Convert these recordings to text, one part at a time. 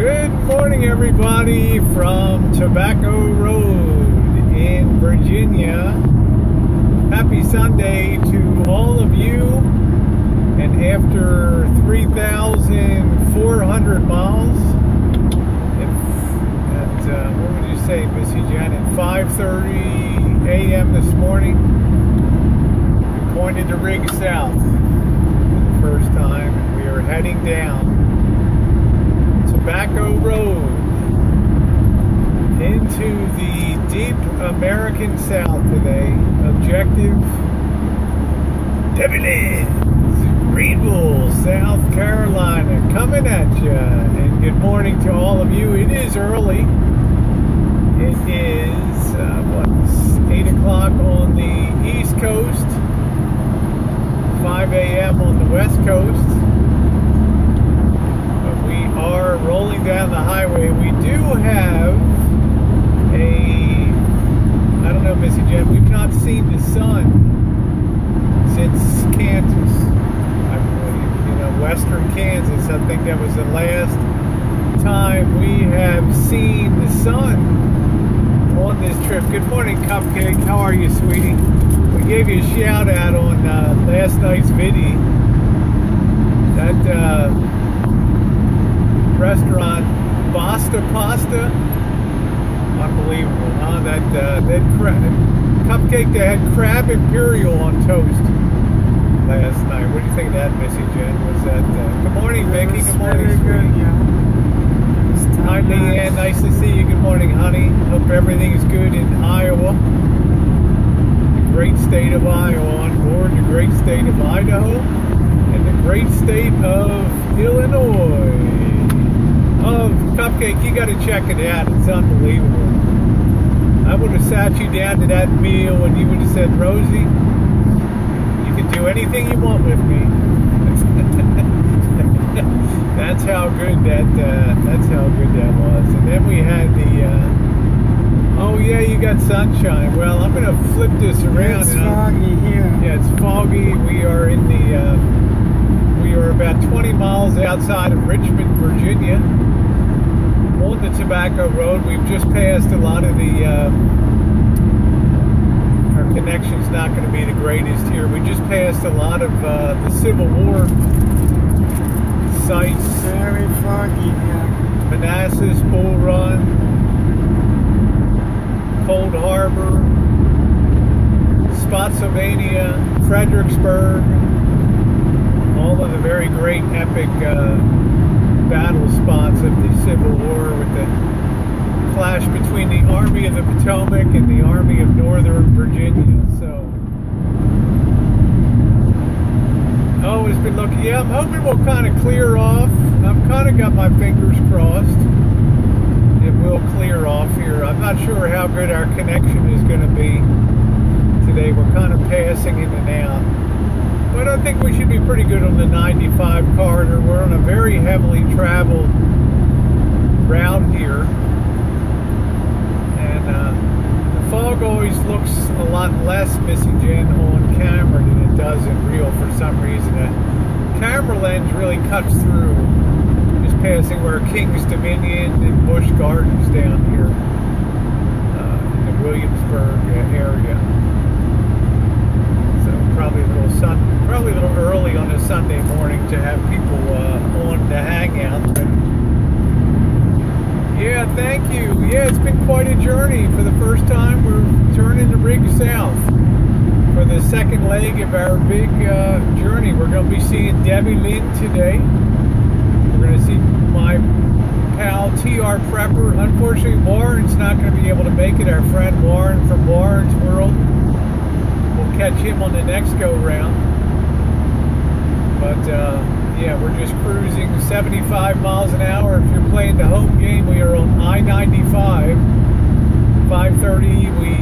Good morning, everybody, from Tobacco Road in Virginia. Happy Sunday to all of you. And after 3,400 miles, what would you say, Missy Jen, at 5:30 a.m. this morning, we pointed the rig south for the first time, and we are heading down Tobacco Road into the deep American South today. Objective Debbie Greenville, South Carolina, coming at you. And good morning to all of you. It is early. It is 8 o'clock on the East Coast, 5 a.m. on the West Coast. Are rolling down the highway. We do have I don't know, Missy Jen, we've not seen the sun since Kansas, I believe. Western Kansas. I think that was the last time we have seen the sun on this trip. Good morning, Cupcake. How are you, sweetie? We gave you a shout out on last night's video. That restaurant Basta Pasta, unbelievable, huh? That Cupcake, they had crab imperial on toast last night. What do you think of that, Missy Jen? Was that good morning, Vicky? Good morning, sweetie. Yeah. Hi, Leanne. Nice to see you. Good morning, honey. Hope everything is good in Iowa, the great state of Iowa, on board the great state of Idaho, and the great state of Illinois. Oh, Cupcake, you got to check it out. It's unbelievable. I would have sat you down to that meal and you would have said, Rosie, you can do anything you want with me. That's how good that was. And then we had the oh yeah, you got sunshine. Well, I'm going to flip this around. It's foggy here. Yeah, it's foggy. We are in we are about 20 miles outside of Richmond, Virginia, on the Tobacco Road. We've just passed a lot of our connection's not going to be the greatest here. We just passed a lot of the Civil War sites. Very foggy here. Manassas, Bull Run, Cold Harbor, Spotsylvania, Fredericksburg. All of the very great epic battle spots of the Civil War, with the clash between the Army of the Potomac and the Army of Northern Virginia. So, oh, it's been looking. Yeah, I'm hoping we'll kind of clear off. I've kind of got my fingers crossed. It will clear off here. I'm not sure how good our connection is going to be today. We're kind of passing in and out. But I think we should be pretty good on the 95 corridor. We're on a very heavily traveled route here. And the fog always looks a lot less, Missy Jen, on camera than it does in real for some reason. The camera lens really cuts through. Just passing where King's Dominion and Busch Gardens down here in the Williamsburg area. Probably a little early on a Sunday morning to have people on the hangout. But yeah, thank you. Yeah, it's been quite a journey. For the first time, we're turning the rig south for the second leg of our big journey. We're going to be seeing Debbie Lynn today. We're going to see my pal TR Prepper. Unfortunately, Warren's not going to be able to make it. Our friend Warren from Warren's World. We'll catch him on the next go-round. But, yeah, we're just cruising 75 miles an hour. If you're playing the home game, we are on I-95. 5:30, we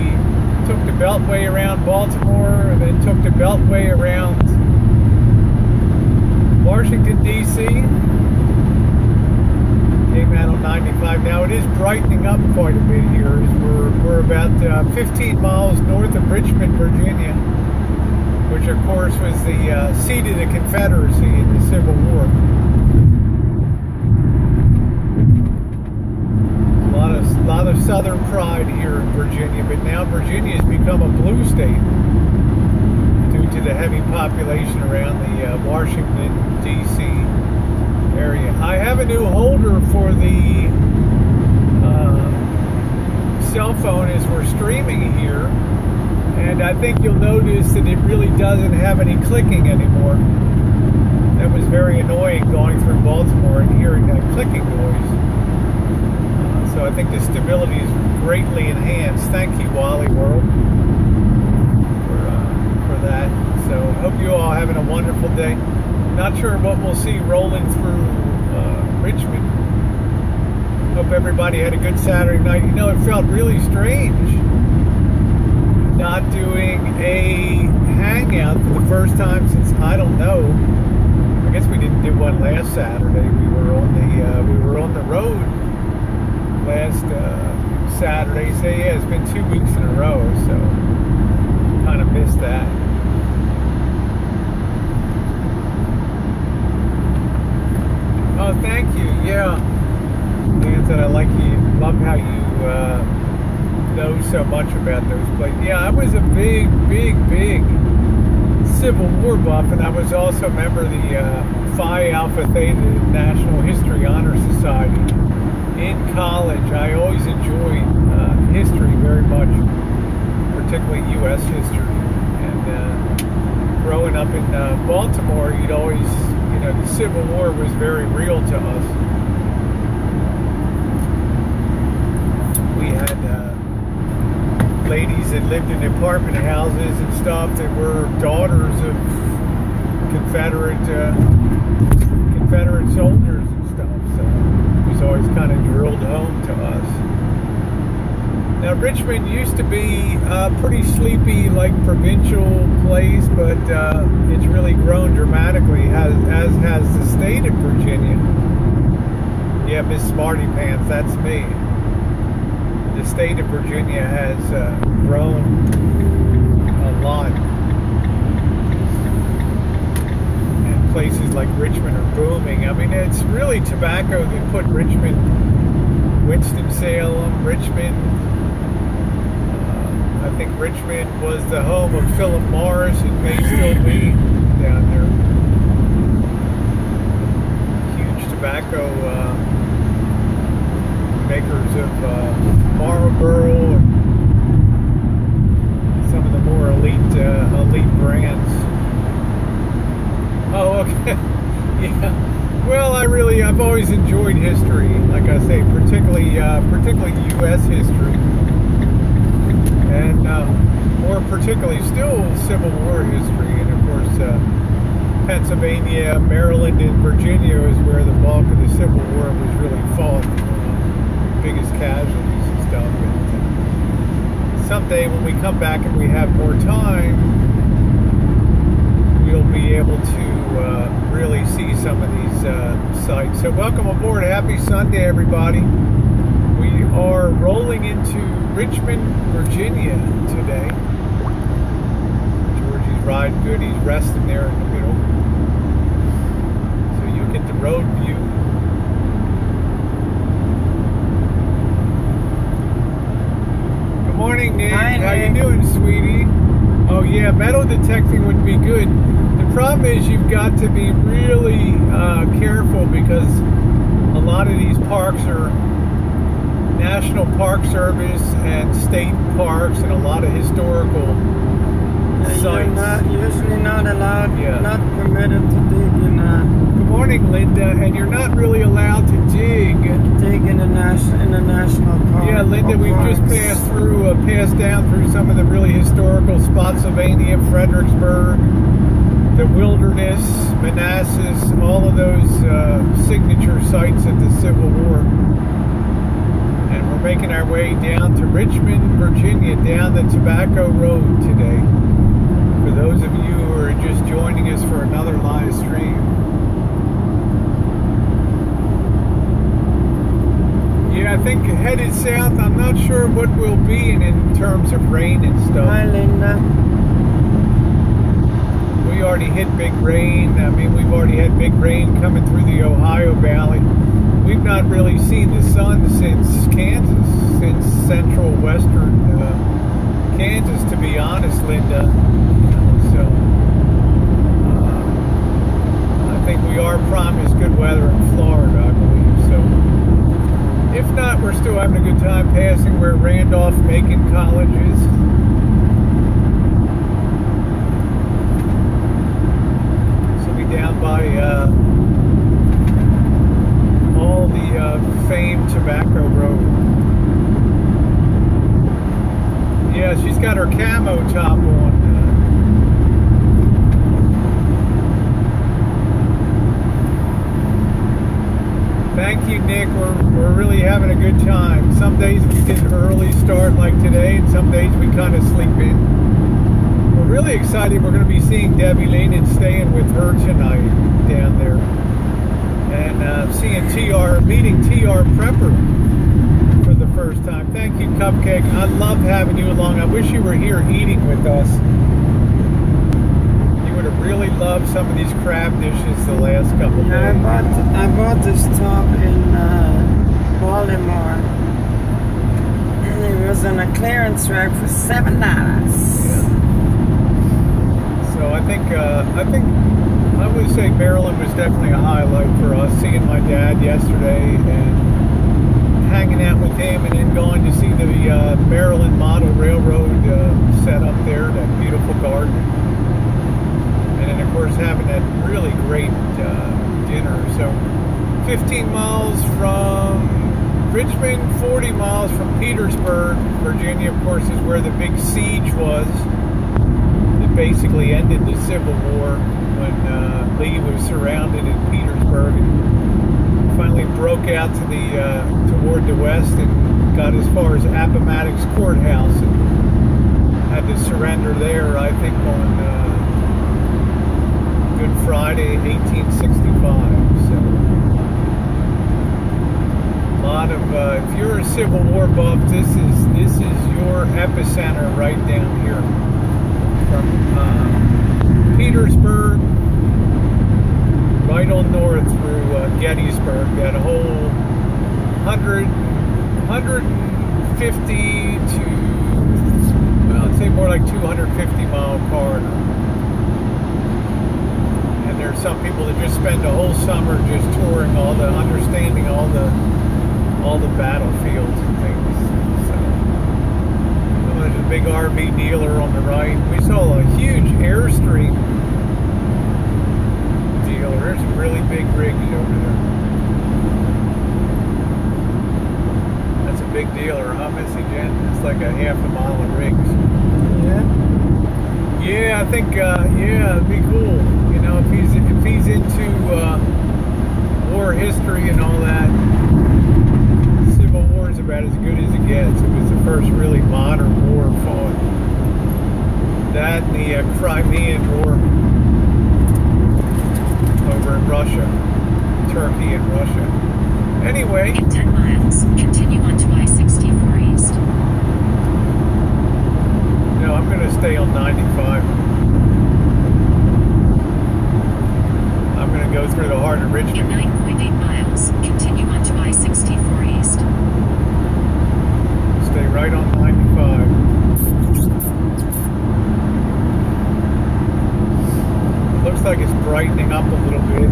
took the Beltway around Baltimore, and then took the Beltway around Washington, D.C. Came out on 95. Now, it is brightening up quite a bit here. We're about 15 miles north of Richmond, Virginia, which of course was the seat of the Confederacy in the Civil War. Southern pride here in Virginia, but now Virginia has become a blue state due to the heavy population around the Washington, D.C. area. I have a new holder for the cell phone as we're streaming here, and I think you'll notice that it really doesn't have any clicking anymore. That was very annoying going through Baltimore and hearing that clicking noise. So I think the stability is greatly enhanced. Thank you, Wally World, for that. So I hope you all are having a wonderful day. Not sure what we'll see rolling through Richmond. Hope everybody had a good Saturday night. You know, it felt really strange not doing a hangout for the first time since, I don't know, I guess we didn't do one last Saturday. We were on the road last Saturday. So yeah, it's been 2 weeks in a row, so kind of missed that. Oh, thank you. Yeah, Dan said I like you. Love how you know so much about those places. Yeah, I was a big Civil War buff, and I was also a member of the Phi Alpha Theta National History Honor Society in college. I always enjoyed history very much, particularly U.S. history. And growing up in Baltimore, you'd always, you know, the Civil War was very real to us. We had ladies that lived in apartment houses and stuff that were daughters of Confederate soldiers and stuff. So it was always kind of drilled home to us. Now Richmond used to be a pretty sleepy, like provincial place, but it's really grown dramatically, as has the state of Virginia. Yeah, Miss Smarty Pants, that's me. The state of Virginia has grown a lot. And places like Richmond are booming. I mean, it's really tobacco that put Richmond, Winston-Salem, Richmond. I think Richmond was the home of Philip Morris. It may still be down there. Huge tobacco makers of Marlboro and some of the more elite brands. Oh, okay. Yeah. Well, I've always enjoyed history, like I say, particularly U.S. history, and more particularly still Civil War history, and of course Pennsylvania, Maryland, and Virginia is where the bulk of the Civil War was really fought. Biggest casualties and stuff. But someday when we come back and we have more time, we'll be able to really see some of these sites. So welcome aboard. Happy Sunday, everybody. We are rolling into Richmond, Virginia today. Georgie's riding good. He's resting there in the middle. So you get the road view. Morning, Nick. Hi, how Nick. you doing, sweetie? Oh yeah, metal detecting would be good. The problem is you've got to be really careful because a lot of these parks are National Park Service and state parks and a lot of historical sites. You're usually not allowed, Yeah. not permitted to dig in Good morning, Linda. And you're not really allowed to dig. in the national park. Yeah, Linda, we've just passed down through some of the really historical Spotsylvania, Fredericksburg, the Wilderness, Manassas, all of those signature sites of the Civil War. And we're making our way down to Richmond, Virginia, down the Tobacco Road today. For those of you who are just joining us for another live stream. Yeah, I think headed south. I'm not sure what we'll be in terms of rain and stuff. Hi, Linda. We already hit big rain. I mean, we've already had big rain coming through the Ohio Valley. we've not really seen the sun since Kansas, since central western Kansas, to be honest, Linda. So I think we are promised good weather in Florida, I believe. So if not, we're still having a good time passing where Randolph-Macon College is. So we down by all the famed Tobacco Road. Yeah, she's got her camo top on. Thank you, Nick. We're really having a good time. Some days we get an early start like today, and some days we kind of sleep in. We're really excited. We're going to be seeing Debbie Lane and staying with her tonight down there. And seeing meeting TR Prepper for the first time. Thank you, Cupcake. I love having you along. I wish you were here eating with us. You would have really loved some of these crab dishes the last couple days. I bought this top in Baltimore. It was on a clearance rack for $7. Yeah. So I would say Maryland was definitely a highlight for us, seeing my dad yesterday and hanging out with him, and then going to see the Maryland Model Railroad set up there, that beautiful garden. And then, of course, having that really great dinner. So 15 miles from Richmond, 40 miles from Petersburg, Virginia, of course, is where the big siege was. It basically ended the Civil War when Lee was surrounded in Petersburg and finally broke out to toward the west and got as far as Appomattox Courthouse and had to surrender there, I think, on Good Friday, 1865. So a lot of if you're a Civil War buff, this is your epicenter right down here. From Petersburg right on north through Gettysburg, that whole 150 to, well, I'd say more like 250 mile corridor. And there's some people that just spend the whole summer just touring understanding all the battlefields and things. So, there's a big RV dealer on the right. We saw a huge Airstream dealer. There's some really big rigs over there. That's a big dealer, huh, Missy Jen? It's like a half a mile of rigs. Yeah. Yeah, I think, yeah, it'd be cool. You know, if he's into war history and all that. Civil War is about as good as it gets. It was the first really modern war fought. That and the Crimean War over in Russia, Turkey and Russia. Anyway. In 10 miles, continue onto I-64 East. No, I'm going to stay on 95. I'm going to go through the heart of Richmond. In 9.8 miles, continue onto I-64 East. Stay right on 95. Looks like it's brightening up a little bit.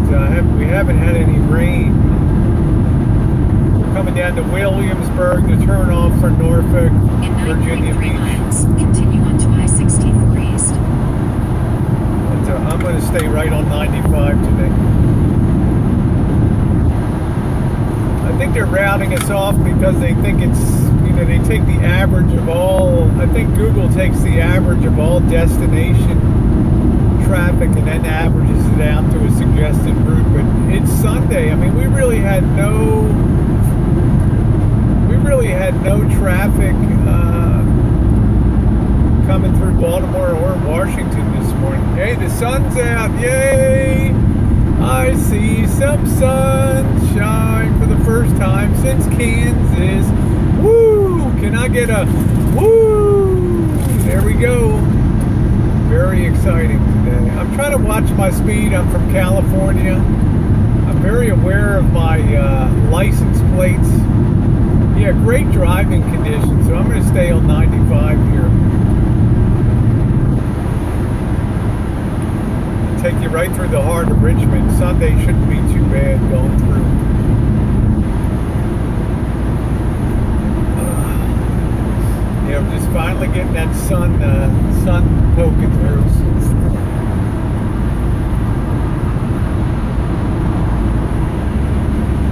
We haven't had any rain. We're coming down to Williamsburg to turn off for Norfolk, Virginia Beach. In 9.3 miles, continue onto I-64 East. But, I'm going to stay right on 95 today. I think they're rounding us off because they think it's, you know, they take the average of all, I think Google takes the average of all destination traffic and then averages it out to a suggested route. But it's Sunday. I mean, we really had no traffic coming through Baltimore or Washington this morning. Hey, the sun's out. Yay! I see some sunshine for the first time since Kansas. Woo! Can I get a woo? There we go. Very exciting today. I'm trying to watch my speed. I'm from California. I'm very aware of my license plates. Yeah, great driving conditions, so I'm going to stay on 95 here. Take you right through the heart of Richmond. Sunday shouldn't be too bad going through. Yeah, we're just finally getting that sun poking through.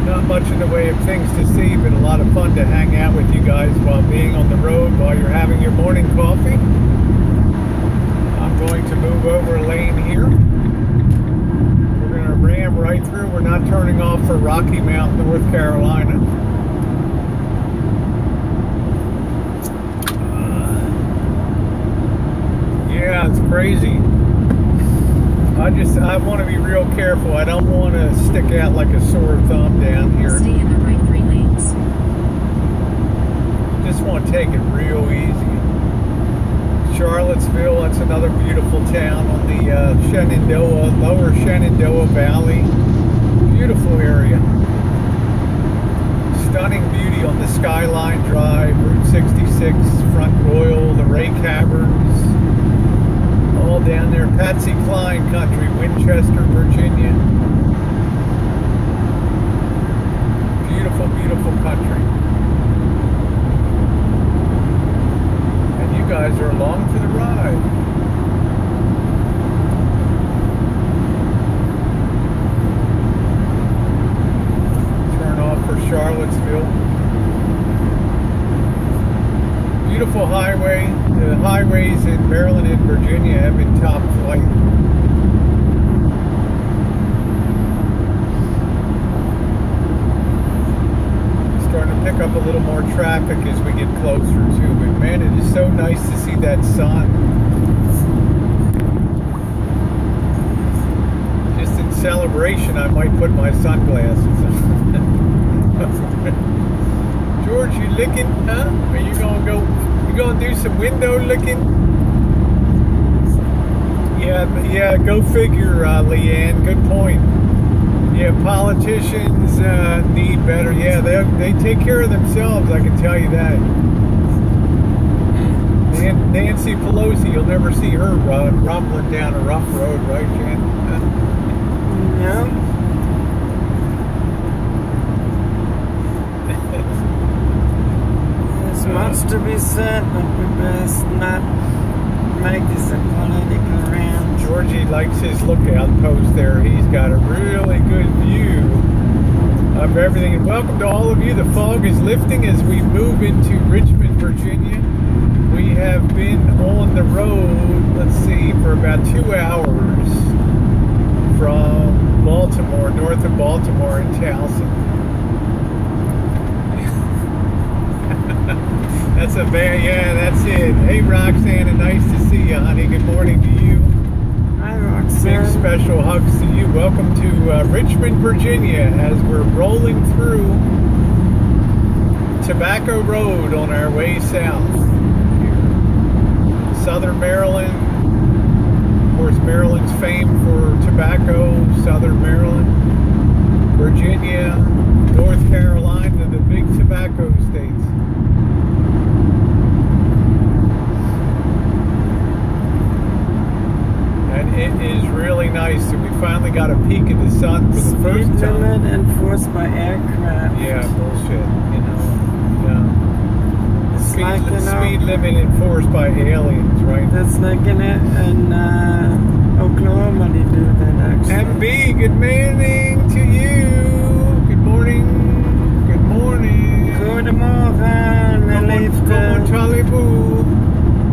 Not much in the way of things to see, but a lot of fun to hang out with you guys while being on the road, while you're having your morning coffee. I'm going to move over a lane here. We're going to ram right through. We're not turning off for Rocky Mount, North Carolina. Yeah, it's crazy. I want to be real careful. I don't want to stick out like a sore thumb down here. Stay in the right 3 lanes. Just want to take it real easy. Charlottesville, that's another beautiful town on the Shenandoah, lower Shenandoah Valley. Beautiful area. Stunning beauty on the Skyline Drive, Route 66, Front Royal, the Ray Caverns. All down there, Patsy Cline country, Winchester, Virginia. Beautiful, beautiful country. And you guys are along for the ride. Turn off for Charlottesville. Beautiful highway. The highways in Maryland and Virginia have been top flight. Starting to pick up a little more traffic as we get closer to it. Man, it is so nice to see that sun. Just in celebration, I might put my sunglasses on. George, you licking, huh? Are you gonna go? You gonna do some window licking? Yeah, go figure, Leanne. Good point. Yeah, politicians need better. Yeah, they take care of themselves, I can tell you that. And Nancy Pelosi, you'll never see her rumbling down a rough road, right, Jan? No. There's much to be said, but we best not make this a political rant. Georgie likes his lookout post there. He's got a really good view of everything. And welcome to all of you. The fog is lifting as we move into Richmond, Virginia. We have been on the road, let's see, for about 2 hours from Baltimore, north of Baltimore in Towson. That's a bad, yeah, that's it. Hey, Roxanne, nice to see you, honey. Good morning to you. Hi, Roxanne. Big special hugs to you. Welcome to Richmond, Virginia, as we're rolling through Tobacco Road on our way south. Southern Maryland, of course, Maryland's famed for tobacco. Southern Maryland, Virginia, North Carolina, the big tobacco states. And it is really nice. And we finally got a peek of the sun for the first Speed time. limit enforced by aircraft. Yeah, bullshit. You know. Yeah. It's like, you know, Speed limit enforced by aliens, right? that's like in Oklahoma they do that actually. MB, good morning to you. Good morning. Good morning. Goedemorgen, mijn liefde. Comment allez-vous?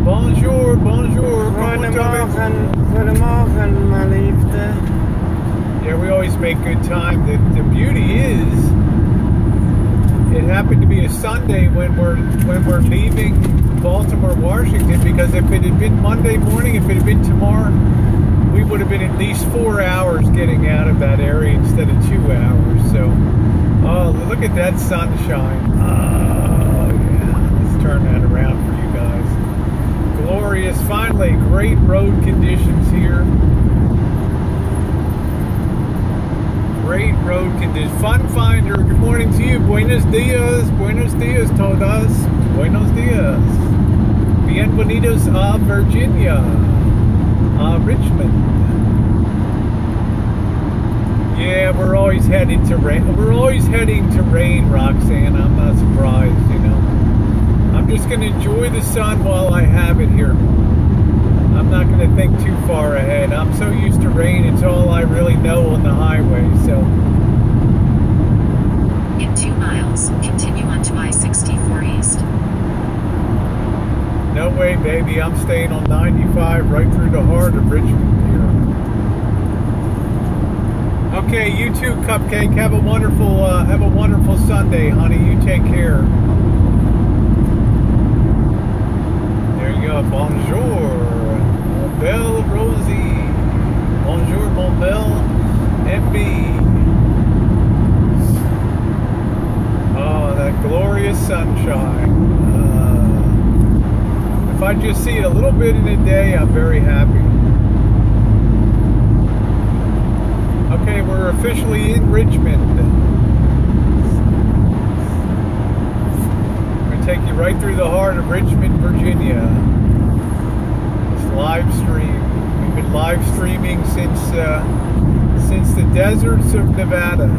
Bonjour, bonjour. Comment allez-vous? Goedemorgen, mijn liefde. Yeah, we always make good time. The beauty is, it happened to be a Sunday when we're leaving Baltimore, Washington, because if it had been Monday morning, if it had been tomorrow, we would have been at least 4 hours getting out of that area instead of 2 hours. So, oh, look at that sunshine. Oh, yeah. Let's turn that around for you guys. Glorious. Finally, great road conditions here. great road conditions. Fun Finder, good morning to you. Buenos dias todas. Buenos dias. Bienvenidos a Virginia, Richmond. Yeah, we're always heading to rain. We're always heading to rain, Roxanne. I'm not surprised, you know. I'm just going to enjoy the sun while I have it here. I'm not going to think too far ahead. I'm so used to rain, it's all I really know on the highway, so. In 2 miles, continue onto I-64 East. No way, baby. I'm staying on 95 right through the heart of Richmond here. Okay, you too, Cupcake. Have a wonderful Sunday, honey. You take care. There you go. Bonjour. Belle Rosie. Bonjour, mon belle. MB. Oh, that glorious sunshine. If I just see it a little bit in a day, I'm very happy. Okay, we're officially in Richmond. I'm going to take you right through the heart of Richmond, Virginia. Live stream. We've been live streaming since the deserts of Nevada.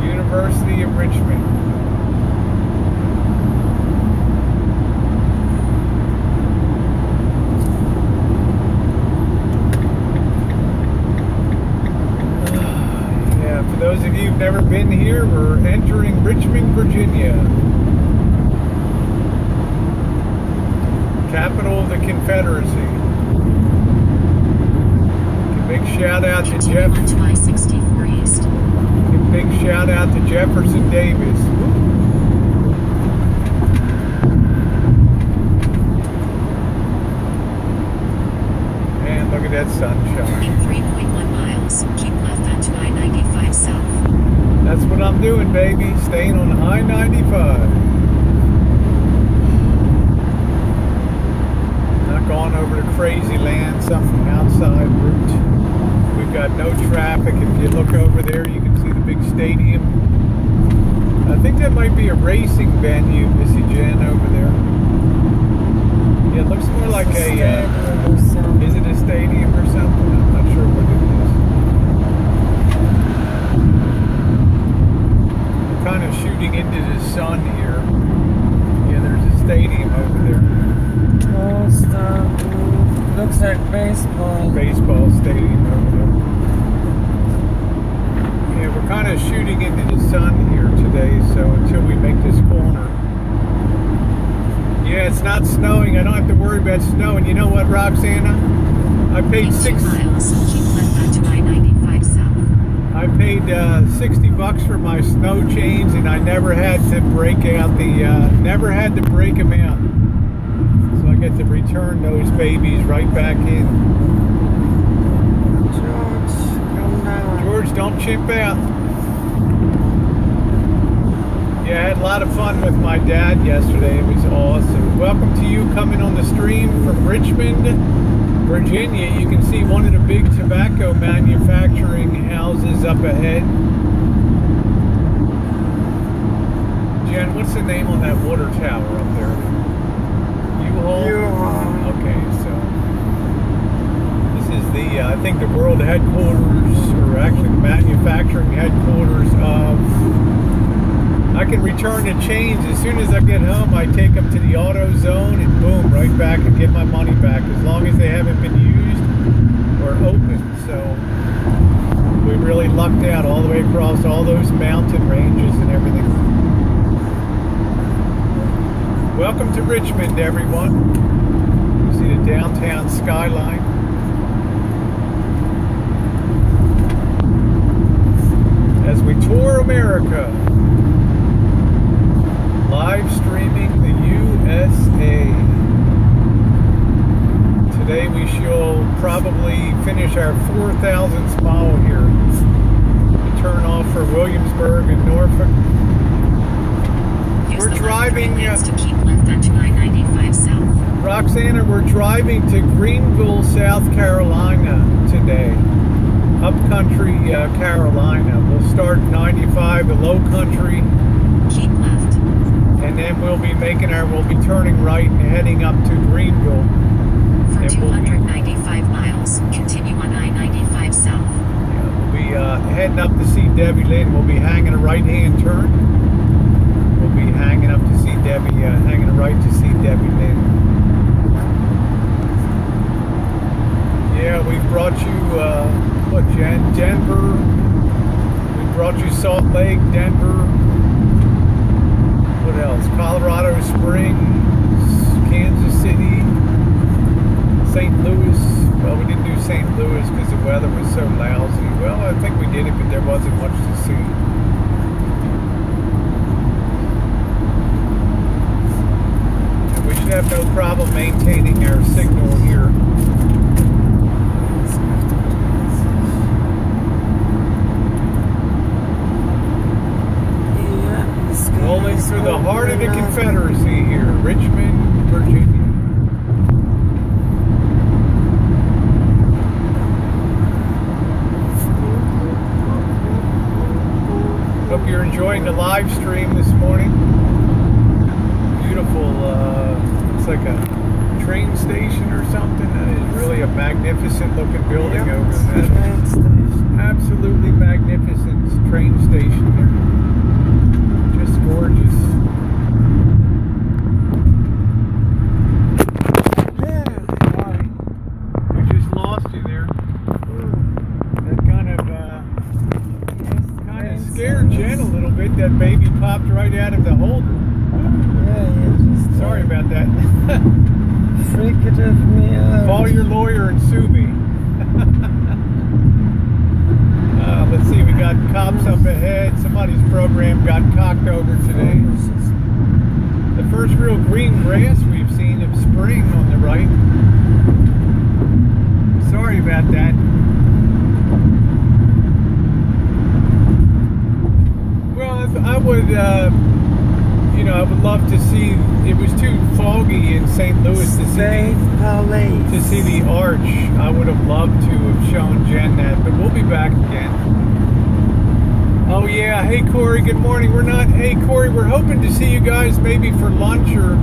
University of Richmond. For those of you who've never been here, we're entering Richmond, Virginia. Capital of the Confederacy. A big shout out to Jeff. I-64 East. A big shout out to Jefferson Davis. And look at that sunshine. In 3.1 miles, keep left onto I-95 South. That's what I'm doing, baby. Staying on I-95. Not going over to Crazy Land, something outside route. We've got no traffic. If you look over there, you can see the big stadium. I think that might be a racing venue, Missy Jen, over there. Yeah, it looks more like a... is it a stadium or something? I'm not sure what it is. Kind of shooting into the sun here. Yeah, there's a stadium over there. Oh, stop. Looks like baseball. Baseball stadium over there. Yeah, we're kind of shooting into the sun here today, so until we make this corner. Yeah, it's not snowing. I don't have to worry about snow. And you know what, Roxana? I paid In 2 miles, keep left onto I-95 South. I paid $60 for my snow chains, and I never had to break out never had to break them out. So I get to return those babies right back in. George, come down. George, don't chimp out. Yeah, I had a lot of fun with my dad yesterday. It was awesome. Welcome to you coming on the stream from Richmond, Virginia. You can see one of the big tobacco manufacturing houses up ahead. Jen, what's the name on that water tower up there? U-Haul? U-Haul. Okay, so this is the, I think the world headquarters, or actually the manufacturing headquarters of... I can return the chains as soon as I get home. I take them to the auto zone and boom, right back and get my money back as long as they haven't been used or opened. So we really lucked out all the way across all those mountain ranges and everything. Welcome to Richmond, everyone. You see the downtown skyline. As we tour America. Live streaming the USA. Today we shall probably finish our 4,000th mile here. Turn off for Williamsburg and Norfolk. Use We're the driving, left 3 lanes to keep left onto I-95 South. Roxana, we're driving to Greenville, South Carolina today. Upcountry, Carolina. We'll start 95, the low country, Keep left. and then we'll be turning right and heading up to Greenville. For And we'll be- 295 miles, continue on I-95 South. We'll be heading up to see Debbie Lynn. We'll be hanging a right-hand turn. We'll be hanging up to see Debbie, hanging a right to see Debbie Lynn. Yeah, we've brought you, Denver. We brought you Salt Lake, Denver. What else? Colorado Springs, Kansas City, St. Louis. Well, we didn't do St. Louis because the weather was so lousy. Well, I think we did it, but there wasn't much to see. And we should have no problem maintaining our signal here. Yeah, the sky Rolling is through the heart of the open up. Confederacy here, Richmond, Virginia. Hope you're enjoying the live stream this morning. Beautiful, it's like a train station or something. That is really a magnificent looking building Yep, over it's the there. train station. Absolutely magnificent train station there. Just gorgeous. Yeah. We just lost you there. That kind of scared Jen a little bit. That baby popped right out of the holder. Yeah, you just Sorry about that. fricative me out. Call your lawyer and sue me. Let's see, we got cops up ahead. Somebody's program got cocked over today. The first real green grass we've seen of spring on the right. Sorry about that. Well, I would, I would love to see. It was too foggy in St. Louis to State police. the arch. I would have loved to have shown Jen that, but we'll be back again. Oh yeah, hey Corey, good morning. Hey Corey, we're hoping to see you guys maybe for lunch, or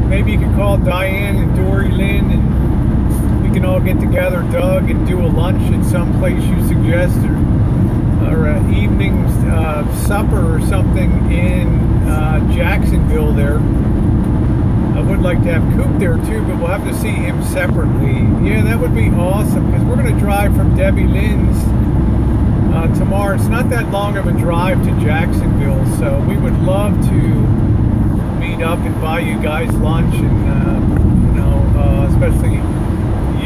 maybe you can call Diane and Dory Lynn and we can all get together, Doug, and do a lunch at some place you suggest, or evening supper or something in Jacksonville there. I would like to have Coop there too, but we'll have to see him separately. Yeah, that would be awesome, because we're going to drive from Debbie Lynn's tomorrow. It's not that long of a drive to Jacksonville, so we would love to meet up and buy you guys lunch, and especially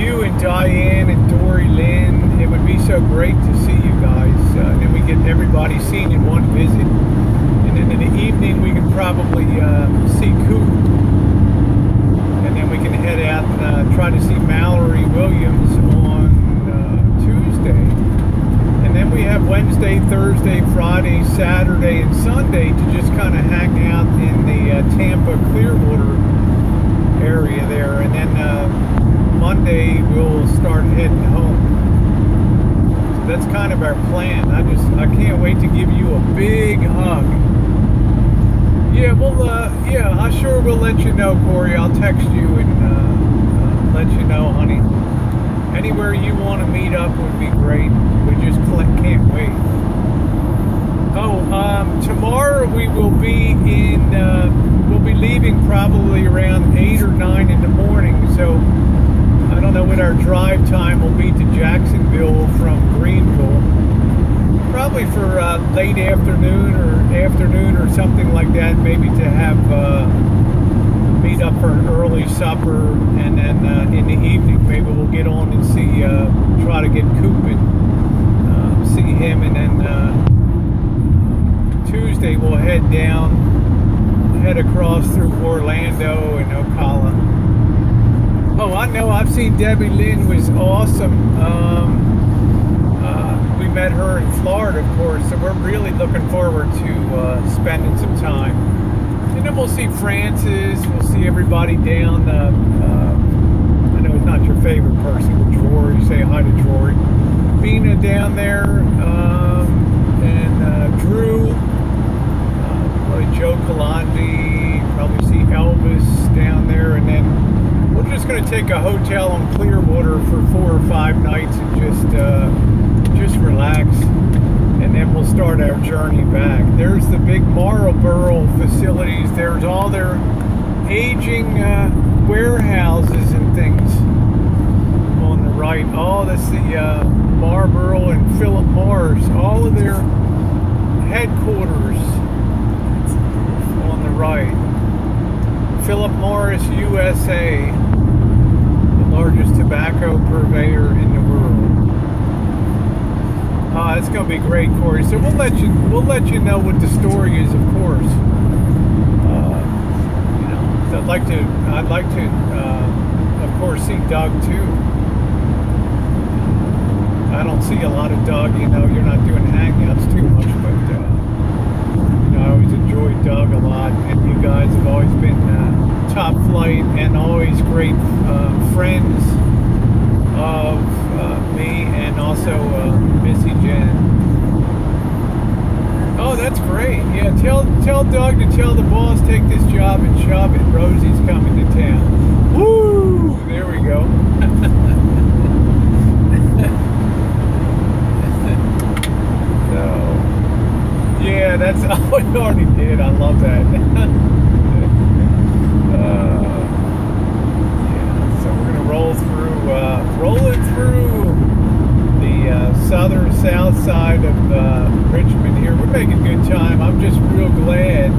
you and Diane and Dory Lynn. It would be so great to see you guys, and then we get everybody seen in one visit, and then in the evening we can probably see Coop, and then we can head out and try to see Mallory Williams on Tuesday. And then we have Wednesday, Thursday, Friday, Saturday, and Sunday to just kind of hang out in the Tampa Clearwater area there. And then Monday we'll start heading home. So that's kind of our plan. I can't wait to give you a big hug. Yeah, I sure will let you know, Corey. I'll text you and let you know, honey. Anywhere you want to meet up would be great. We just can't wait. Oh, tomorrow we will be we'll be leaving probably around 8 or 9 in the morning. So I don't know what our drive time will be to Jacksonville from Greenville. Probably for late afternoon or something like that. Maybe to have meet up for an early supper, and then in the evening maybe we'll get on and see, try to get Coop and see him, and then Tuesday we'll head across through Orlando and Ocala. Oh, I know, I've seen Debbie Lynn was awesome. We met her in Florida, of course, so we're really looking forward to spending some time And then we'll see Francis. We'll see everybody down. I know it's not your favorite person, but Drory. Say hi to Drory. Bina down there. And Drew. Probably Joe Kalandi. Probably see Elvis down there. And then we're just going to take a hotel on Clearwater for 4 or 5 nights and just relax. And then we'll start our journey back. There's the big Marlboro facilities. There's all their aging warehouses and things on the right. Oh, that's the Marlboro and Philip Morris. All of their headquarters on the right. Philip Morris USA, the largest tobacco purveyor in the world. It's going to be great, Corey. So we'll let you know what the story is, of course. You know, I'd like to, of course, see Doug too. I don't see a lot of Doug. You know, you're not doing hangouts too much, but you know, I always enjoyed Doug a lot, and you guys have always been top flight and always great friends of me and also Missy Jen. Oh, that's great. Yeah, tell Doug to tell the boss take this job and shove it. Rosie's coming to town. Woo! There we go. So, yeah, that's oh, I already did. I love that. Rolling through the south side of Richmond here. We're making good time. I'm just real glad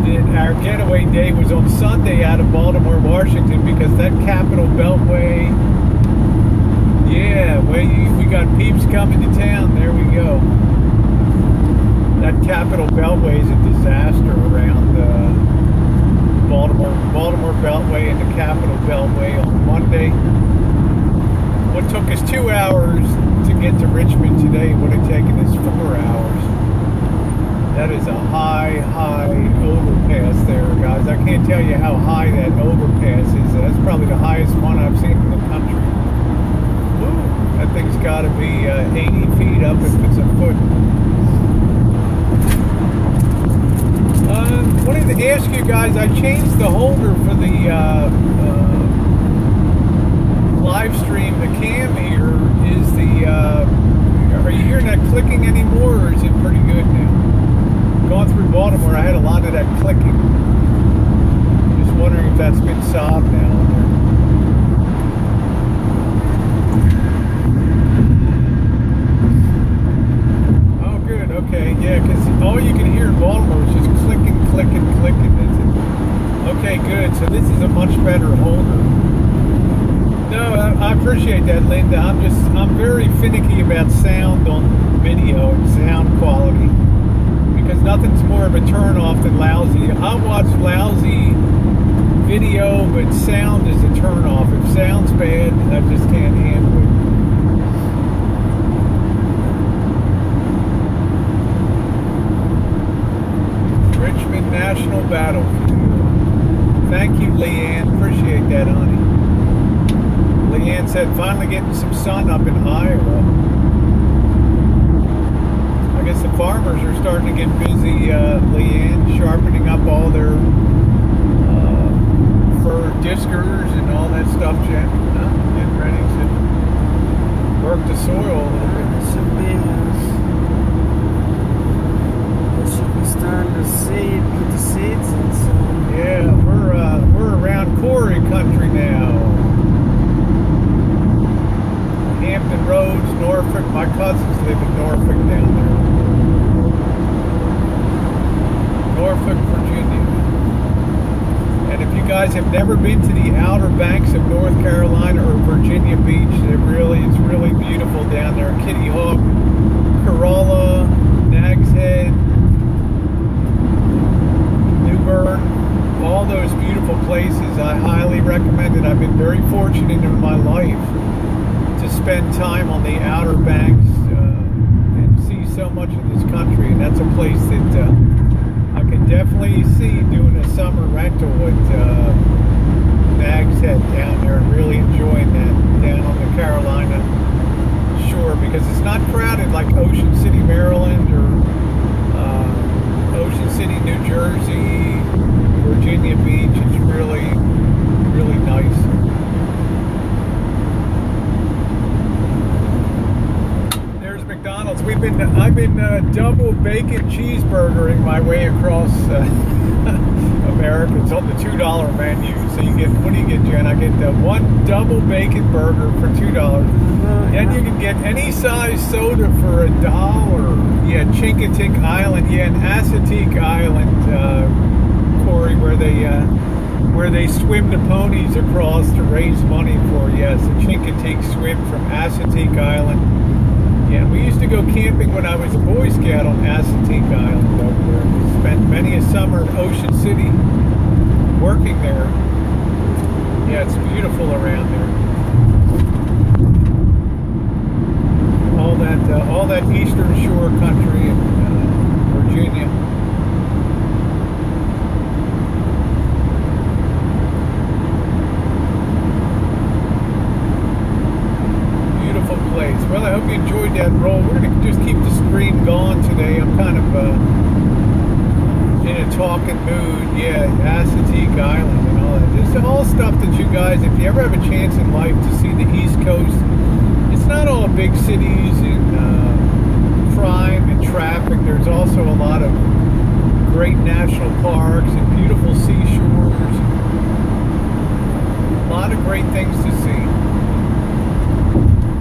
that our getaway day was on Sunday out of Baltimore, Washington, because that Capitol Beltway, yeah, we got peeps coming to town. There we go. That Capitol Beltway is a disaster around Baltimore Beltway and the Capitol Beltway on Monday. What took us 2 hours to get to Richmond today would have taken us 4 hours. That is a high overpass there, guys. I can't tell you how high that overpass is. That's probably the highest one I've seen in the country. Ooh, that thing's got to be 80 feet up if it's a foot. Wanted to ask you guys, I changed the holder for the live stream, the cam here. Is the, are you hearing that clicking anymore, or is it pretty good now? Going through Baltimore, I had a lot of that clicking. Just wondering if that's been solved now. Oh, good, okay, yeah, because all you can hear in Baltimore is just clicking. Okay, good. So this is a much better holder. No, I appreciate that, Linda. I'm very finicky about sound on video and sound quality, because nothing's more of a turn off than lousy. I watch lousy video, but sound is a turn off. If sound's bad, I just can't handle it. Richmond National Battlefield. Thank you, Leanne. Appreciate that, honey. Leanne said, finally getting some sun up in Iowa. I guess the farmers are starting to get busy, Leanne, sharpening up all their fur diskers and all that stuff, Jen. Getting ready to work the soil a little bit. Starting to put the seeds in. So. Yeah, we're around Corey country now. Hampton Roads, Norfolk. My cousins live in Norfolk down there. Norfolk, Virginia. And if you guys have never been to the Outer Banks of North Carolina or Virginia Beach, it's really beautiful down there. Kitty Hawk, Corolla, Nag's Head, all those beautiful places. I highly recommend it. I've been very fortunate in my life to spend time on the Outer Banks and see so much of this country, and that's a place that I can definitely see doing a summer rental at Nag's Head down there and really enjoying that down on the Carolina shore because it's not crowded like Ocean City, Maryland or Ocean City, New Jersey, Virginia Beach. It's really, really nice. There's McDonald's. I've been double bacon cheeseburgering my way across America. It's on the $2 menu. So you get, what do you get, Jen? I get the one double bacon burger for $2. Then you can get any size soda for $1. Yeah, Chincoteague Island. Yeah, and Assateague Island, Corey, where they swim the ponies across to raise money for. Yes, the Chincoteague swim from Assateague Island. Yeah, we used to go camping when I was a Boy Scout on Assateague Island over there. We spent many a summer in Ocean City working there. Yeah, it's beautiful around there. All that Eastern Shore country in Virginia. Beautiful place. Well, I hope you enjoyed that roll. We're going to just keep the screen going today. I'm kind of in a talking mood. Yeah, Assateague Island and all that. This is all stuff that you guys, if you ever have a chance in life to see the East Coast, it's not all big cities and crime and traffic. There's also a lot of great national parks and beautiful seashores. A lot of great things to see.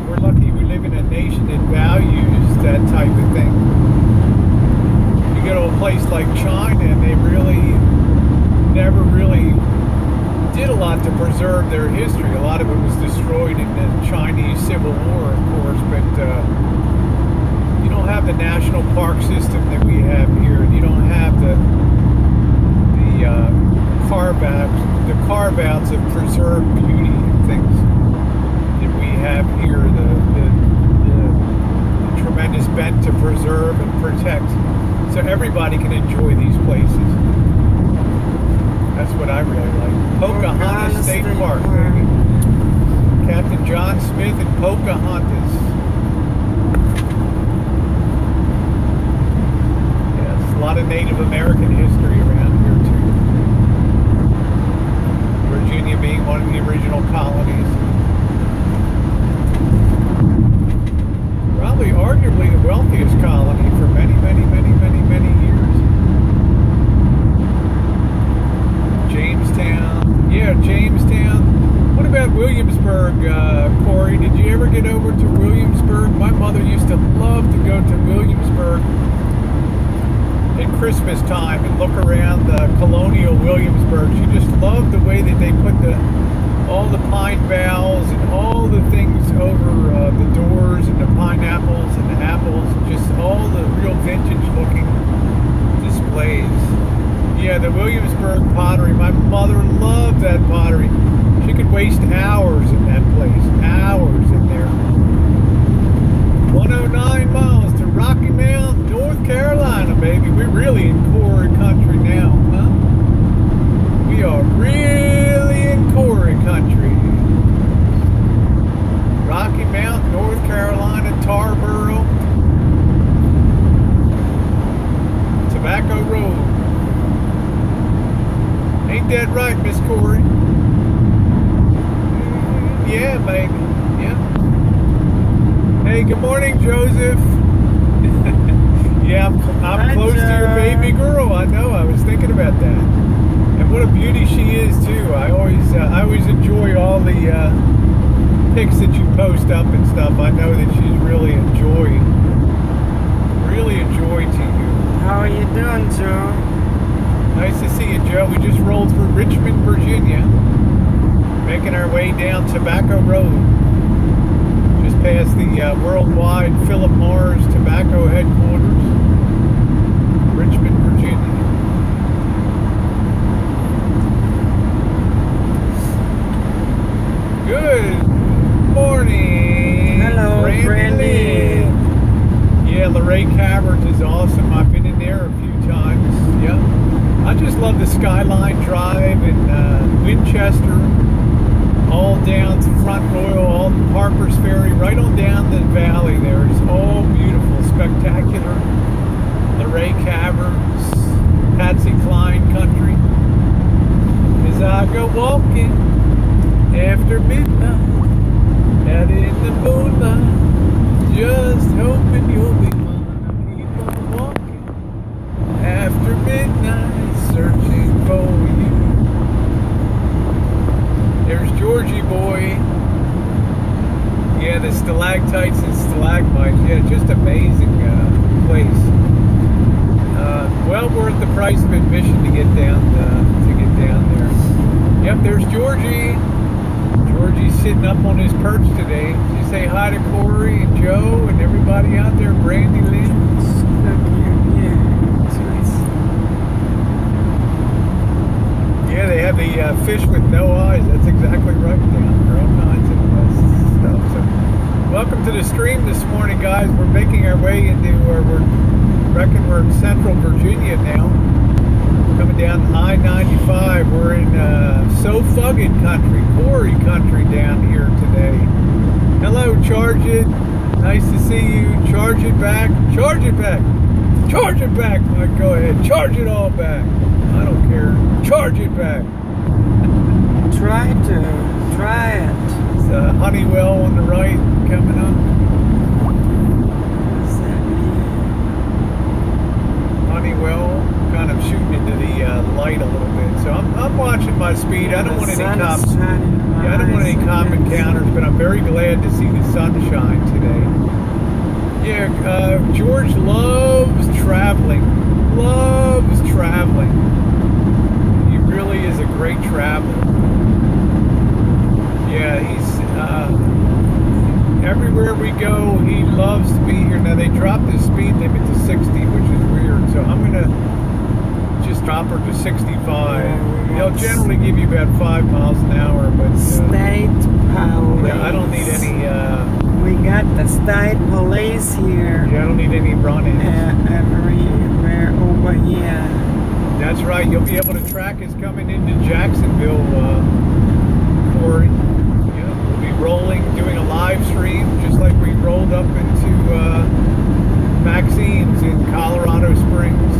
We're lucky we live in a nation that values that type of thing. You go to a place like China and they really never really did a lot to preserve their history. A lot of it was destroyed in the Chinese Civil War, of course, but you don't have the national park system that we have here, and you don't have the carve-outs of preserved beauty and things that we have here, the tremendous bent to preserve and protect, so everybody can enjoy these places. That's what I really like. Pocahontas State Park, baby. Captain John Smith and Pocahontas. Yes, a lot of Native American history around here too. Virginia being one of the original colonies. Probably arguably the wealthiest colony for many, many, many, many, many years. Jamestown. Yeah, Jamestown. What about Williamsburg, Corey? Did you ever get over to Williamsburg? My mother used to love to go to Williamsburg at Christmas time and look around the colonial Williamsburg. She just loved the way that they put all the pine boughs and all the things over the doors and the pineapples and the apples, and just all the real vintage looking displays. Yeah, the Williamsburg pottery. My mother loved that pottery. She could waste hours in that place. Hours in there. 109 miles to Rocky Mount, North Carolina, baby. We're really in Corey country now, huh? We are really in Corey country. Rocky Mount, North Carolina, Tarboro. Tobacco Road. Ain't that right, Miss Corey? Yeah, baby. Yeah. Hey, good morning, Joseph. Yeah, I'm close to your baby girl. I know. I was thinking about that. And what a beauty she is too. I always enjoy all the pics that you post up and stuff. I know that she's really a joy to you. How are you doing, Joe? Nice to see you, Joe. We just rolled through Richmond, Virginia, making our way down Tobacco Road, just past the worldwide Philip Morris Tobacco headquarters, Richmond, Virginia. Good morning. Hello, Brandy. Yeah, Lorraine Cavern is awesome. I've been in there a few times. Yeah. I just love the Skyline Drive and Winchester, all down to Front Royal, all Harper's Ferry, right on down the valley there. It's all beautiful, spectacular. Luray Caverns, Patsy Cline country. As I go walking after midnight, out in the moonlight, just hoping you'll be mine. Keep on walking after midnight, searching for you. There's Georgie boy. Yeah, the stalactites and stalagmites. Yeah, just amazing place. Well worth the price of admission to get down there. Yep, there's Georgie. Georgie's sitting up on his perch today. You say hi to Corey and Joe and everybody out there. Brandy Lynn. Yeah, they have the fish with no eyes. That's exactly right down there. All kinds of stuff. So, welcome to the stream this morning, guys. We're making our way into we're in Central Virginia now. Coming down I-95. We're in Sofuggin country, Corey country down here today. Hello, Charge It. Nice to see you. Charge it back. Charge it back. Charge it back. Mike, go ahead. Charge it all back. I don't care. Charge it back. Try it. It's Honeywell on the right coming up. Honeywell kind of shooting into the light a little bit. So I'm watching my speed. I don't want any cops. Yeah, I don't want any cop encounters, but I'm very glad to see the sunshine today. Yeah, George loves traveling. Loves traveling. He really is a great traveler. Yeah, he's everywhere we go, he loves to be here. Now they dropped the speed limit to 60, which is weird, so I'm gonna just drop her to 65. They'll generally give you about 5 miles an hour, but state police. Yeah, I don't need any we got the state police here. Yeah, I don't need any run-ins. Everywhere over here. That's right, you'll be able to track us coming into Jacksonville, Corey. Rolling, doing a live stream, just like we rolled up into Maxine's in Colorado Springs.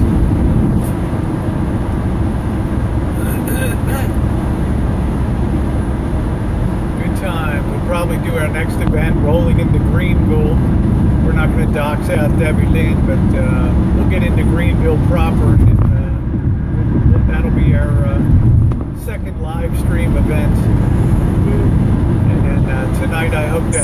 Good time. We'll probably do our next event rolling into Greenville. We're not going to dox out Debbie Lynn, but we'll get into Greenville proper, and that'll be our second live stream event. Tonight I hope to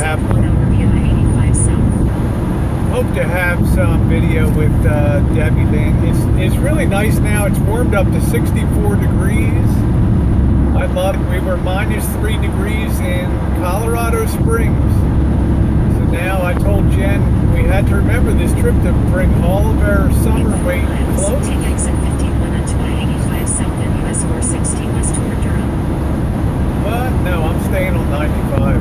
have some video with Debbie Lynn. It's really nice now. It's warmed up to 64 degrees. I love it. We were -3 degrees in Colorado Springs. So now I told Jen we had to remember this trip to bring all of our summer weight clothes. Take exit 51 onto I-85 south and US 460 west toward Durham. What? No, I'm staying on 95.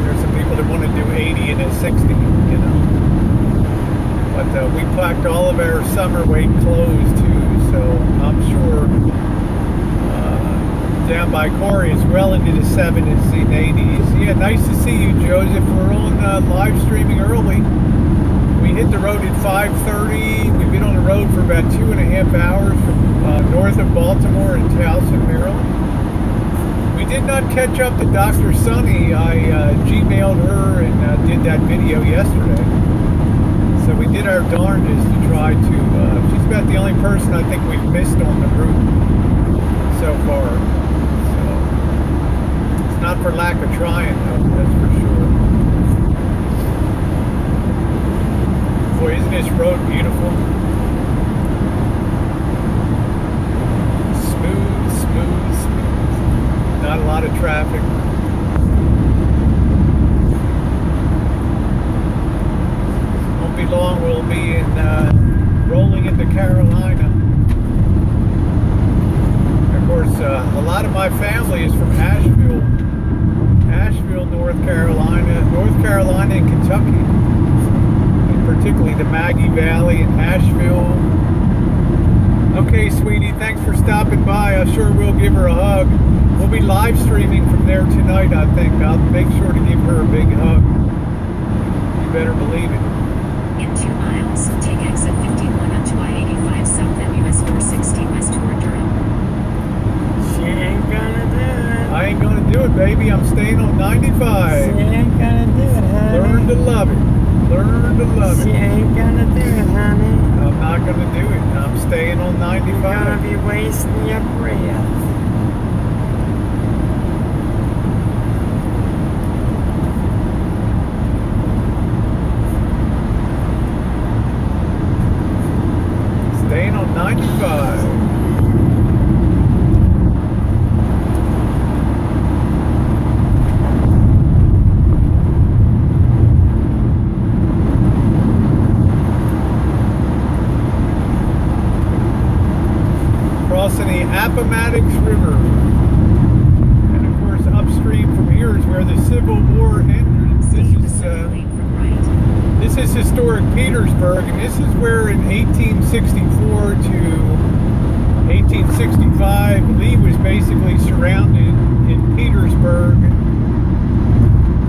There's some people that want to do 80 and a 60, you know. But we packed all of our summer weight clothes too, so I'm sure down by Corey is well into the 70s and 80s. Yeah, nice to see you, Joseph. We're on live streaming early. We hit the road at 5:30. We've been on the road for about 2.5 hours from north of Baltimore in Towson, Maryland. We did not catch up to Dr. Sunny. I Gmailed her and did that video yesterday. So we did our darndest to try to, she's about the only person I think we've missed on the route so far. So it's not for lack of trying though, that's for sure. Boy, isn't this road beautiful? Smooth, smooth, smooth. Not a lot of traffic. Won't be long, we'll be in rolling into Carolina. Of course, a lot of my family is from Asheville, North Carolina and Kentucky. particularly the Maggie Valley and Asheville. Okay, sweetie, thanks for stopping by. I sure will give her a hug. We'll be live streaming from there tonight, I think. I'll make sure to give her a big hug. You better believe it. In 2 miles, take exit 51 onto I-85 south and US 460 west toward Durham. She ain't gonna do it. I ain't gonna do it, baby. I'm staying on 95. She ain't gonna do it, honey. Learn to love it. Learn to love She it. ain't gonna do it, honey. I'm not gonna do it. I'm staying on You're 95. gonna be wasting your breath. Staying on 95. Crossing the Appomattox River. And of course, upstream from here is where the Civil War ended. Stay in the center lane from right. This is historic Petersburg, and this is where in 1864 to 1865, Lee was basically surrounded in Petersburg,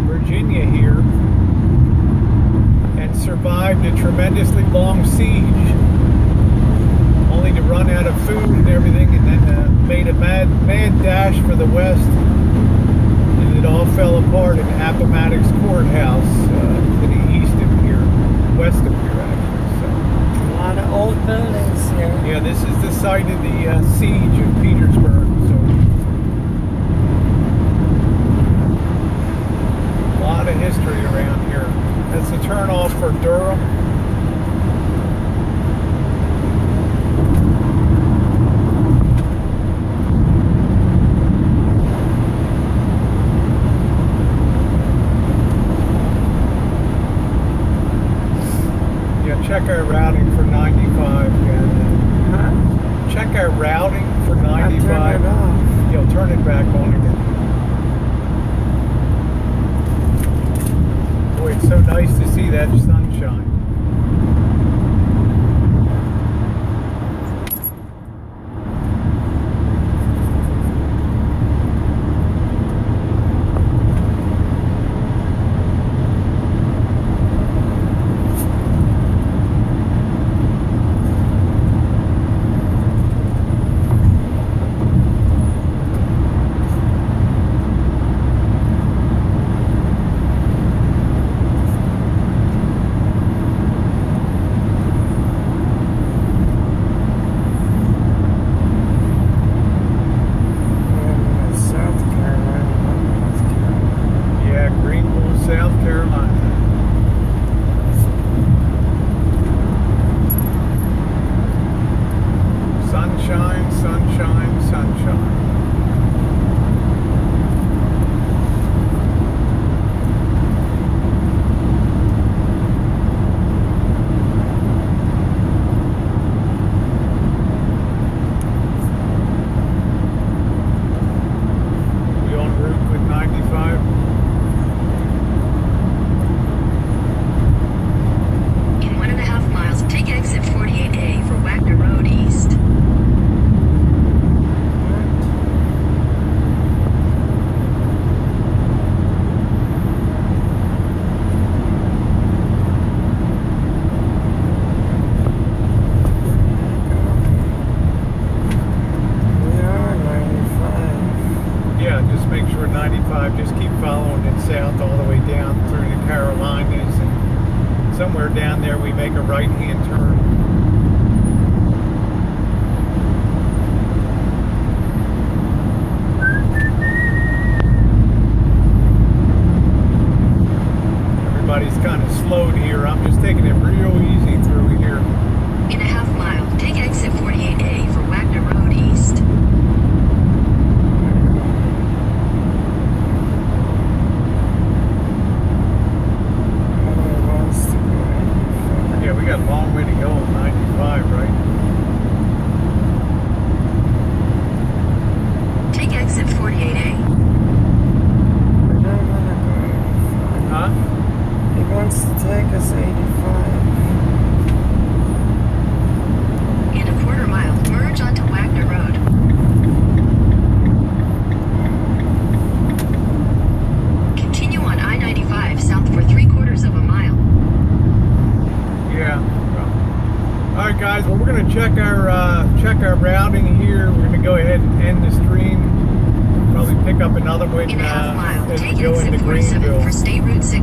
Virginia here, and survived a tremendously long siege, only to run out of food and everything, and then made a mad dash for the west, and it all fell apart in Appomattox Courthouse to the east of here, west of here actually. So, A lot of old buildings here. yeah, this is the site of the siege of Petersburg. So, a lot of history around here. That's the turnoff for Durham. Check our routing for 95 again. Huh? Check our routing for I 95. turned it off. You'll turn it back on again. Boy, it's so nice to see that sunshine. South Carolina. Sunshine, sunshine, sunshine. We en route with 95. In 1.5 miles, take exit 48A for Wagner Road East. We are 95. Yeah, just make sure 95, just keep following it south all the way down through the Carolinas, and somewhere down there we make a right-hand turn. Everybody's kind of slowed here. I'm just taking it real easy through here. In 1/2 mile, take exit 48A for Wagner Road East. Yeah, we got a long way to go. gonna check our routing here. We're gonna go ahead and end the stream. Probably pick up another one In a half mile, as we take go exit into 47 Greenville. for State Route 6.